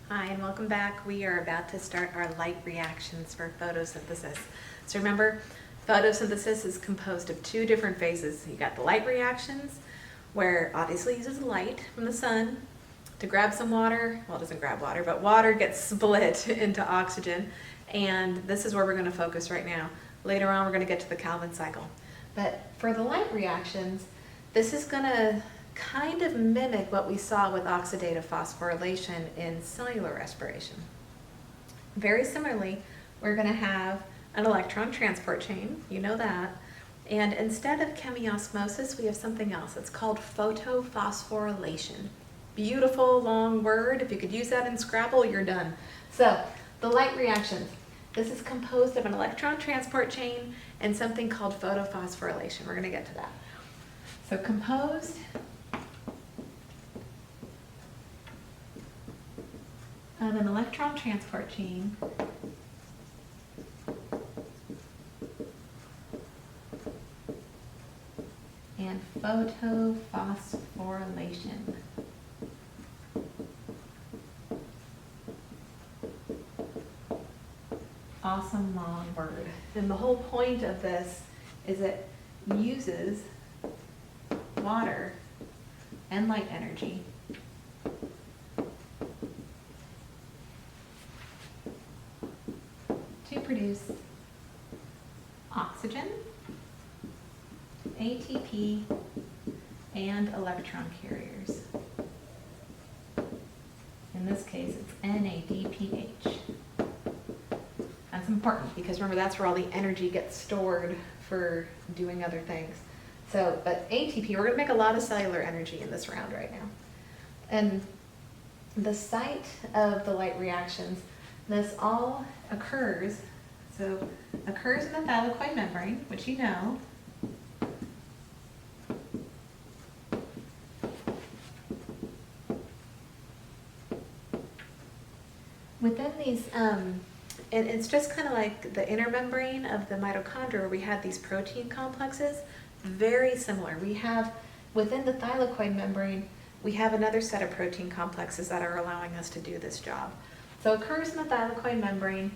Hi, and welcome back. We are about to start our light reactions for photosynthesis. So remember, photosynthesis is composed of two different phases. You got the light reactions, where obviously it uses light from the sun to grab some water. Well, it doesn't grab water, but water gets split into oxygen. And this is where we're going to focus right now. Later on, we're going to get to the Calvin cycle. But for the light reactions, this is going to kind of mimic what we saw with oxidative phosphorylation in cellular respiration. Very similarly, we're going to have an electron transport chain, you know that, and instead of chemiosmosis, we have something else. It's called photophosphorylation. Beautiful long word. If you could use that in Scrabble, you're done. So, the light reactions. This is composed of an electron transport chain and something called photophosphorylation. We're going to get to that. So, composed of an electron transport chain and photophosphorylation. Awesome long word. And the whole point of this is it uses water and light energy to produce oxygen, ATP, and electron carriers. In this case, it's NADPH. That's important because remember, that's where all the energy gets stored for doing other things. So, but ATP, we're going to make a lot of cellular energy in this round right now. And the site of the light reactions, this all occurs in the thylakoid membrane, which you know. Within these, and it's just kind of like the inner membrane of the mitochondria where we had these protein complexes, very similar. We have, within the thylakoid membrane, we have another set of protein complexes that are allowing us to do this job. So it occurs in the thylakoid membrane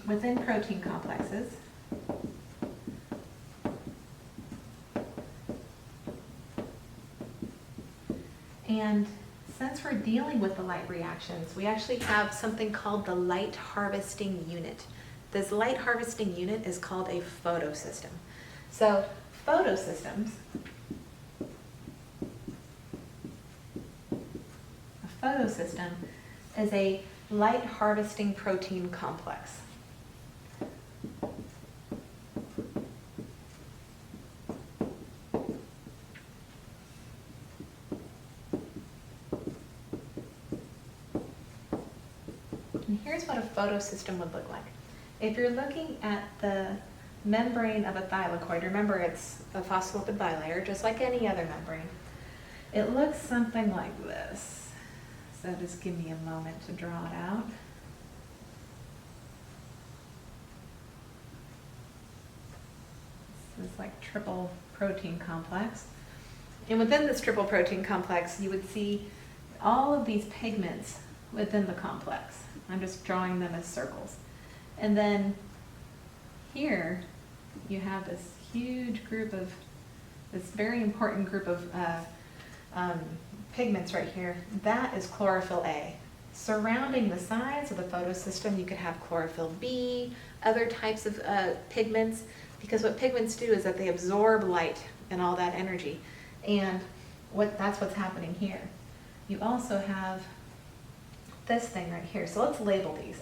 within protein complexes. And since we're dealing with the light reactions, we actually have something called the light harvesting unit. This light harvesting unit is called a photosystem. So photosystems, a photosystem is a light harvesting protein complex. And here's what a photosystem would look like. If you're looking at the membrane of a thylakoid, remember it's a phospholipid bilayer, just like any other membrane. It looks something like this. So just give me a moment to draw it out. This is like triple protein complex. And within this triple protein complex, you would see all of these pigments within the complex. I'm just drawing them as circles. And then here you have this huge group of, this very important group of pigments right here. That is chlorophyll A. Surrounding the sides of the photosystem, you could have chlorophyll B, other types of pigments, because what pigments do is that they absorb light and all that energy. And that's what's happening here. You also have this thing right here. So let's label these.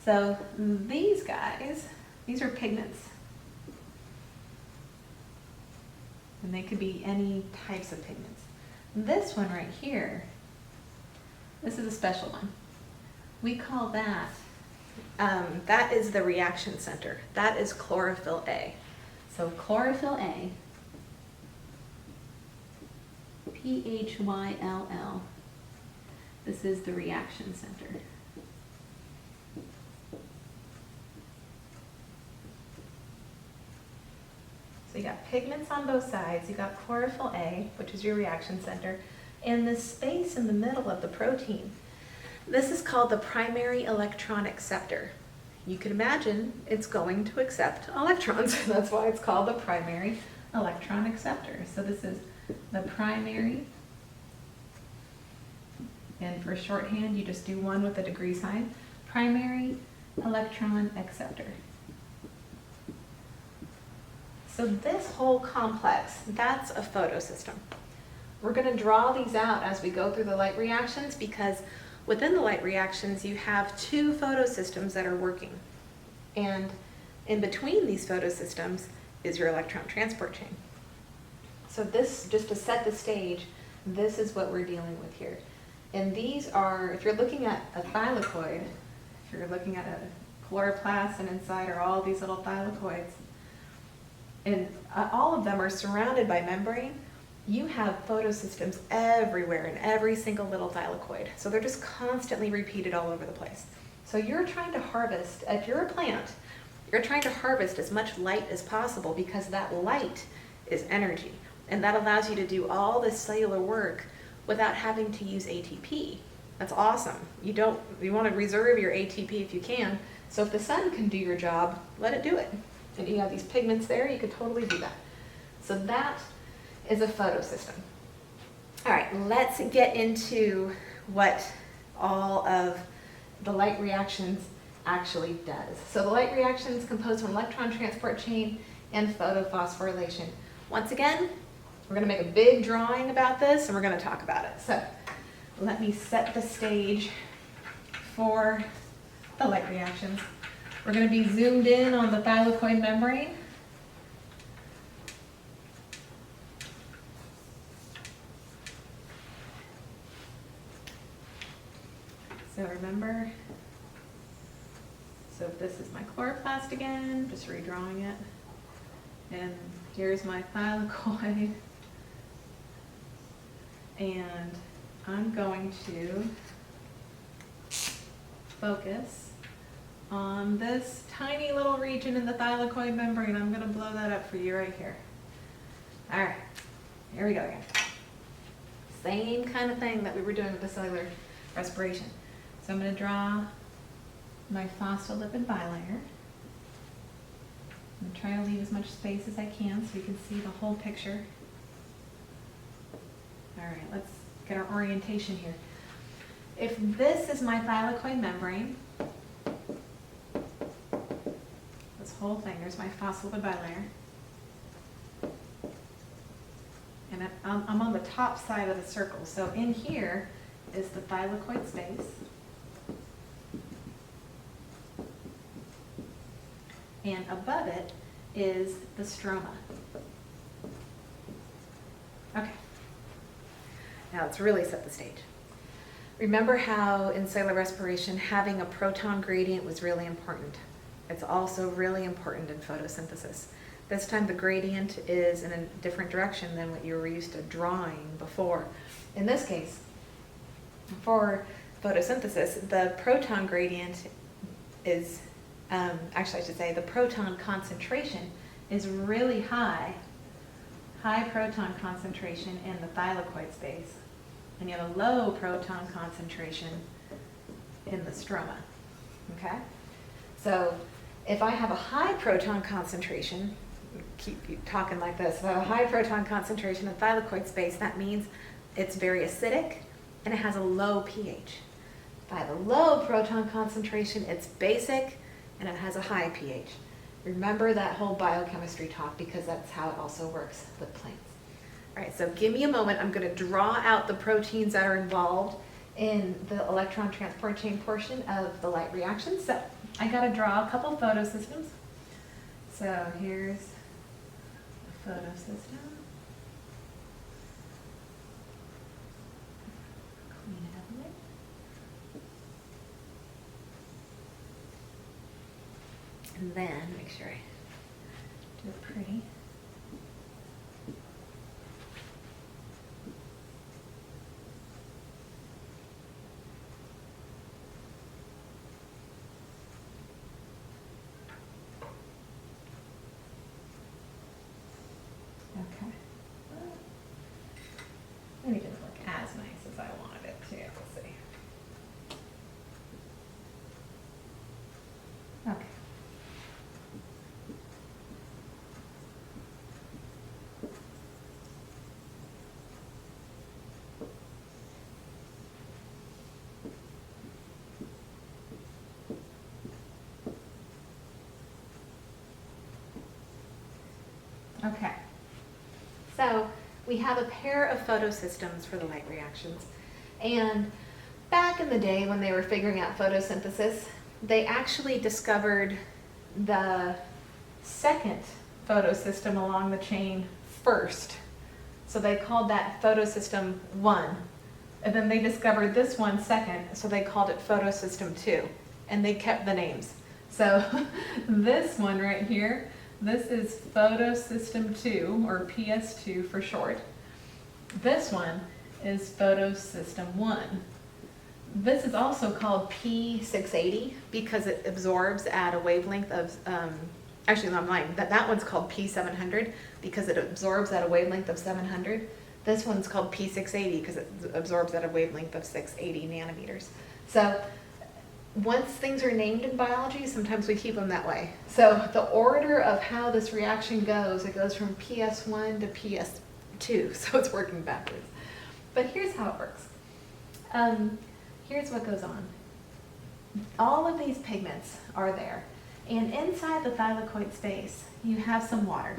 So these guys, these are pigments. And they could be any types of pigments. This one right here, this is a special one. We call that, that is the reaction center. That is chlorophyll A. So chlorophyll A, PHYLL. This is the reaction center. So you got pigments on both sides, you got chlorophyll A, which is your reaction center, and this space in the middle of the protein. This is called the primary electron acceptor. You can imagine it's going to accept electrons. That's why it's called the primary electron acceptor. So this is the primary, and for shorthand, you just do one with a degree sign, primary electron acceptor. So this whole complex, that's a photosystem. We're going to draw these out as we go through the light reactions because within the light reactions you have two photosystems that are working. And in between these photosystems is your electron transport chain. So this, just to set the stage, this is what we're dealing with here. And these are, if you're looking at a thylakoid, if you're looking at a chloroplast and inside are all these little thylakoids, and all of them are surrounded by membrane, you have photosystems everywhere in every single little thylakoid. So they're just constantly repeated all over the place. So you're trying to harvest, if you're a plant, you're trying to harvest as much light as possible because that light is energy. And that allows you to do all this cellular work without having to use ATP. That's awesome. You want to reserve your ATP if you can. So if the sun can do your job, let it do it. And you have these pigments there, you could totally do that. So that is a photosystem. All right, let's get into what all of the light reactions actually does. So the light reaction is composed of an electron transport chain and photophosphorylation. Once again, we're going to make a big drawing about this and we're going to talk about it. So let me set the stage for the light reactions. We're going to be zoomed in on the thylakoid membrane. So remember, so if this is my chloroplast again, just redrawing it. And here's my thylakoid. And I'm going to focus on this tiny little region in the thylakoid membrane. I'm going to blow that up for you right here. All right, here we go again. Same kind of thing that we were doing with the cellular respiration. So I'm going to draw my phospholipid bilayer. I'm trying to leave as much space as I can so you can see the whole picture. All right, let's get our orientation here. If this is my thylakoid membrane, this whole thing, there's my phospholipid bilayer. And I'm on the top side of the circle. So in here is the thylakoid space. And above it is the stroma. Okay. Now let's really set the stage. Remember how in cellular respiration having a proton gradient was really important. It's also really important in photosynthesis. This time the gradient is in a different direction than what you were used to drawing before. In this case, for photosynthesis, the proton gradient is, actually I should say the proton concentration is really high proton concentration in the thylakoid space, and you have a low proton concentration in the stroma, okay? So if I have a high proton concentration, keep talking like this, if I have a high proton concentration in thylakoid space, that means it's very acidic and it has a low pH. If I have a low proton concentration, it's basic and it has a high pH. Remember that whole biochemistry talk because that's how it also works with plants. All right, so give me a moment. I'm going to draw out the proteins that are involved in the electron transport chain portion of the light reaction. So I got to draw a couple photosystems. So here's the photosystem. Clean it up a bit. And then make sure I do it pretty. Okay. Maybe it doesn't look as nice as I wanted it to. Let's see. Okay. So we have a pair of photosystems for the light reactions. And back in the day when they were figuring out photosynthesis, they actually discovered the second photosystem along the chain first. So they called that photosystem 1. And then they discovered this one second, so they called it photosystem 2. And they kept the names. So this one right here, this is photosystem 2, or PS2 for short. This one is photosystem 1. This is also called P680 because it absorbs at a wavelength of, actually no, I'm lying, that one's called P700 because it absorbs at a wavelength of 700. This one's called P680 because it absorbs at a wavelength of 680 nanometers. So once things are named in biology, sometimes we keep them that way. So the order of how this reaction goes, it goes from PS1 to PS2, so it's working backwards. But here's how it works. Here's what goes on. All of these pigments are there, and inside the thylakoid space, you have some water.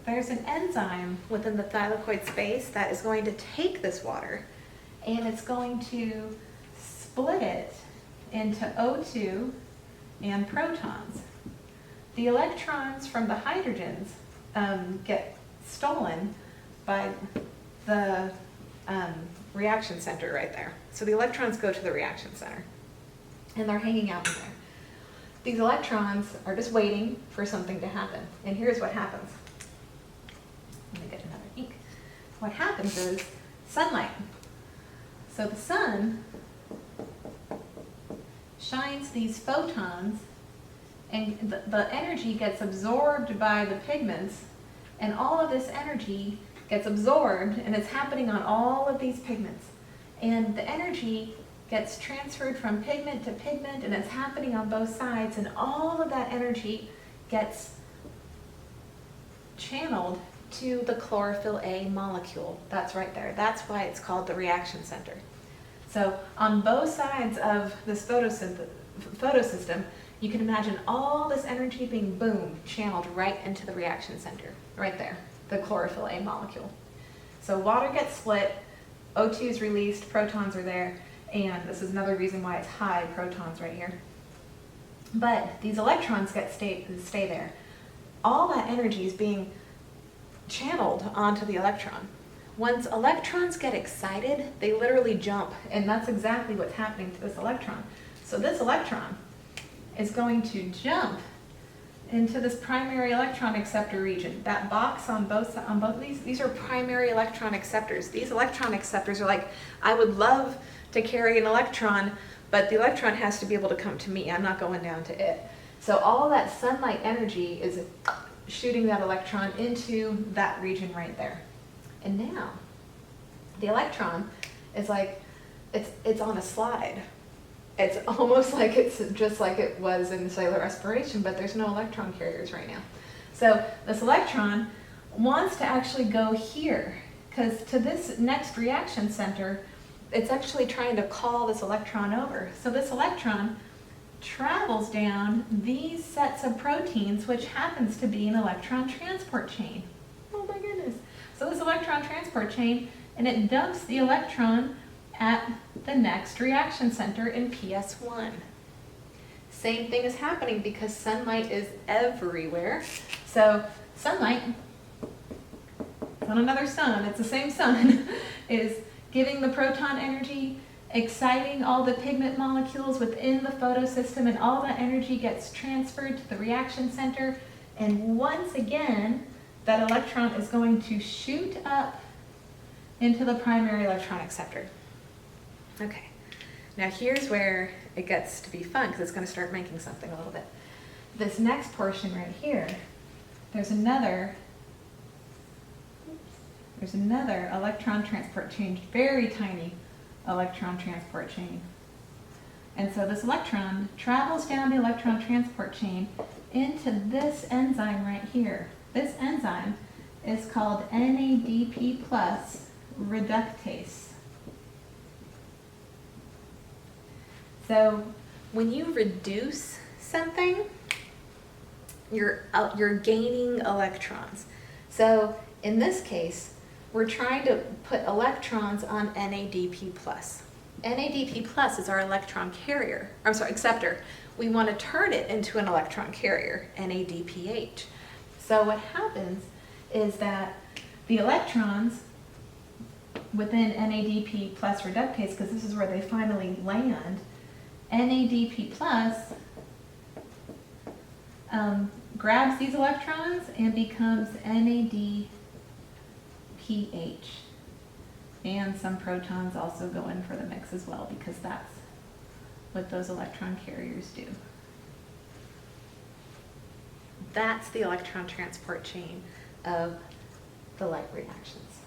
There's an enzyme within the thylakoid space that is going to take this water, and it's going to split it into O2 and protons. The electrons from the hydrogens get stolen by the reaction center right there. So the electrons go to the reaction center, and they're hanging out in there. These electrons are just waiting for something to happen, and here's what happens. Let me get another ink. What happens is sunlight. So the sun shines these photons, and the energy gets absorbed by the pigments, and all of this energy gets absorbed, and it's happening on all of these pigments. And the energy gets transferred from pigment to pigment, and it's happening on both sides, and all of that energy gets channeled to the chlorophyll A molecule. That's right there. That's why it's called the reaction center. So on both sides of this photosystem, you can imagine all this energy being, boom, channeled right into the reaction center, right there, the chlorophyll A molecule. So water gets split, O2 is released, protons are there, and this is another reason why it's high protons right here. But these electrons stay there. All that energy is being channeled onto the electron. Once electrons get excited, they literally jump, and that's exactly what's happening to this electron. So this electron is going to jump into this primary electron acceptor region. That box on both of these are primary electron acceptors. These electron acceptors are like, I would love to carry an electron, but the electron has to be able to come to me. I'm not going down to it. So all that sunlight energy is shooting that electron into that region right there. And now, the electron is like, it's on a slide. It's almost like it's just like it was in cellular respiration, but there's no electron carriers right now. So this electron wants to actually go here, because to this next reaction center, it's actually trying to call this electron over. So this electron travels down these sets of proteins, which happens to be an electron transport chain. Oh my goodness. So this electron transport chain, and it dumps the electron at the next reaction center in PS1. Same thing is happening because sunlight is everywhere. So sunlight, it's not another sun, it's the same sun, is giving the proton energy, exciting all the pigment molecules within the photosystem, and all that energy gets transferred to the reaction center. And once again, that electron is going to shoot up into the primary electron acceptor. Okay, now here's where it gets to be fun, because it's going to start making something a little bit. This next portion right here, there's another electron transport chain, very tiny electron transport chain. And so this electron travels down the electron transport chain into this enzyme right here. This enzyme is called NADP+ reductase. So when you reduce something, you're gaining electrons. So in this case, we're trying to put electrons on NADP+. NADP+ is our electron carrier, I'm sorry, acceptor. We want to turn it into an electron carrier, NADPH. So what happens is that the electrons within NADP+ reductase, because this is where they finally land, NADP+ grabs these electrons and becomes NADPH. And some protons also go in for the mix as well, because that's what those electron carriers do. That's the electron transport chain of the light reactions.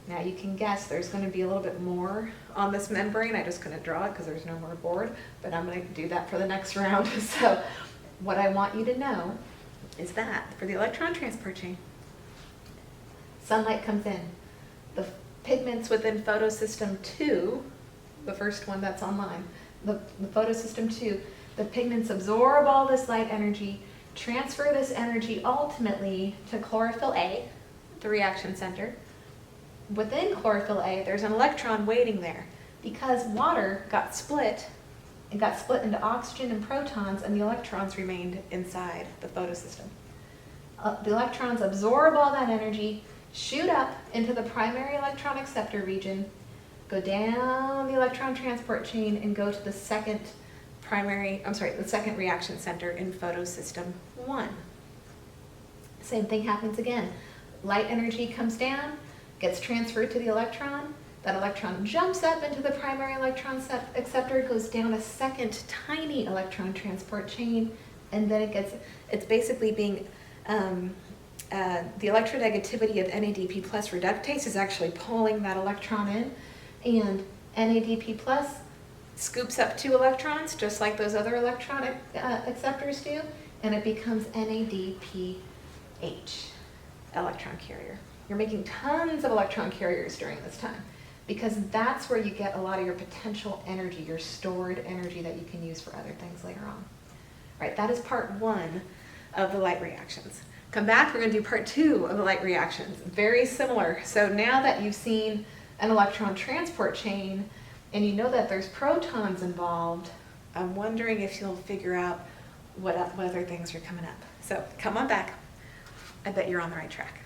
Now you can guess there's going to be a little bit more on this membrane. I just couldn't draw it because there's no more board, but I'm going to do that for the next round. So what I want you to know is that for the electron transport chain, sunlight comes in. The pigments within photosystem 2, the first one that's online, the photosystem 2, the pigments absorb all this light energy, transfer this energy ultimately to chlorophyll A, the reaction center. Within chlorophyll A, there's an electron waiting there because water got split. It got split into oxygen and protons, and the electrons remained inside the photosystem. The electrons absorb all that energy, shoot up into the primary electron acceptor region, go down the electron transport chain, and go to the second reaction center in photosystem 1. Same thing happens again. Light energy comes down, gets transferred to the electron. That electron jumps up into the primary electron acceptor, goes down a second tiny electron transport chain, and then it's basically being, the electronegativity of NADP+ reductase is actually pulling that electron in, and NADP+ scoops up 2 electrons, just like those other electron acceptors do, and it becomes NADPH, electron carrier. You're making tons of electron carriers during this time, because that's where you get a lot of your potential energy, your stored energy that you can use for other things later on. Right, that is part 1 of the light reactions. Come back, we're going to do part 2 of the light reactions. Very similar. So now that you've seen an electron transport chain and you know that there's protons involved, I'm wondering if you'll figure out what other things are coming up. So come on back. I bet you're on the right track.